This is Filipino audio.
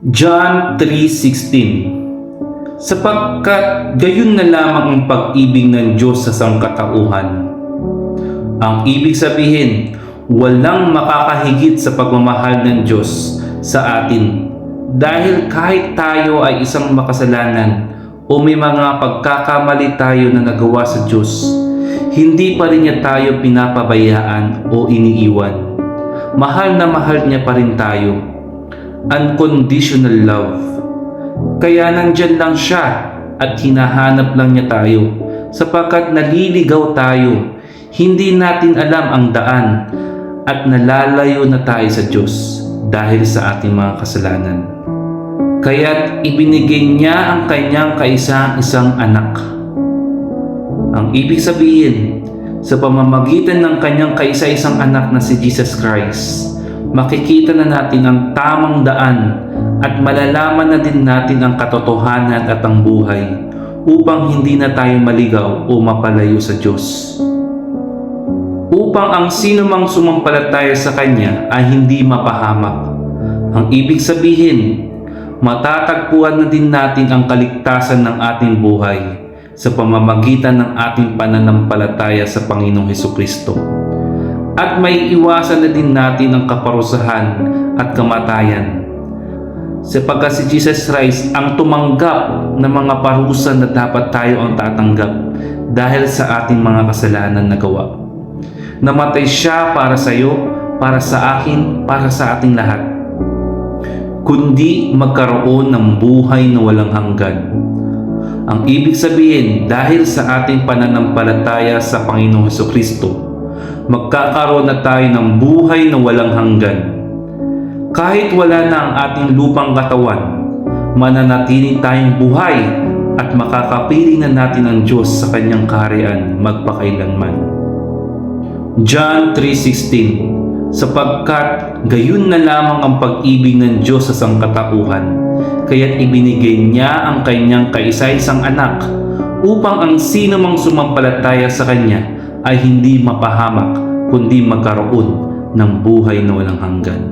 John 3:16. Sapagkat gayon na lamang ang pag-ibig ng Diyos sa sangkatauhan. Ang ibig sabihin, walang makakahigit sa pagmamahal ng Diyos sa atin. Dahil kahit tayo ay isang makasalanan o may mga pagkakamali tayo na nagawa sa Diyos, hindi pa rin niya tayo pinapabayaan o iniiwan. Mahal na mahal niya pa rin tayo. Unconditional love. Kaya nandyan lang siya at hinahanap lang niya tayo sapagkat naliligaw tayo. Hindi natin alam ang daan at nalalayo na tayo sa Diyos dahil sa ating mga kasalanan. Kaya't ibinigay niya ang kanyang kaisa-isang anak. Ang ibig sabihin, sa pamamagitan ng kanyang kaisa-isang anak na si Jesus Christ, makikita na natin ang tamang daan at malalaman na din natin ang katotohanan at ang buhay upang hindi na tayo maligaw o mapalayo sa Diyos. Upang ang sino mang sumampalataya sa Kanya ay hindi mapahamak. Ang ibig sabihin, matatagpuan na din natin ang kaligtasan ng ating buhay sa pamamagitan ng ating pananampalataya sa Panginoong Hesukristo. At may iwasan na din natin ang kaparusahan at kamatayan. Sapagkat si Jesus Christ ang tumanggap ng mga parusa na dapat tayo ang tatanggap dahil sa ating mga kasalanan na gawa. Namatay siya para sa iyo, para sa akin, para sa ating lahat. Kundi magkaroon ng buhay na walang hanggan. Ang ibig sabihin, dahil sa ating pananampalataya sa Panginoong Hesukristo, magkakaroon na tayo ng buhay na walang hanggan. Kahit wala na ang ating lupang katawan, mananatili tayong buhay at makakapiling na natin ang Diyos sa Kanyang kaharian magpakailanman. John 3:16. Sapagkat gayon na lamang ang pag-ibig ng Diyos sa sangkatauhan, kaya't ibinigay niya ang kanyang kaisa-isang anak upang ang sino mang sumampalataya sa Kanya ay hindi mapahamak kundi magkaroon ng buhay na walang hanggan.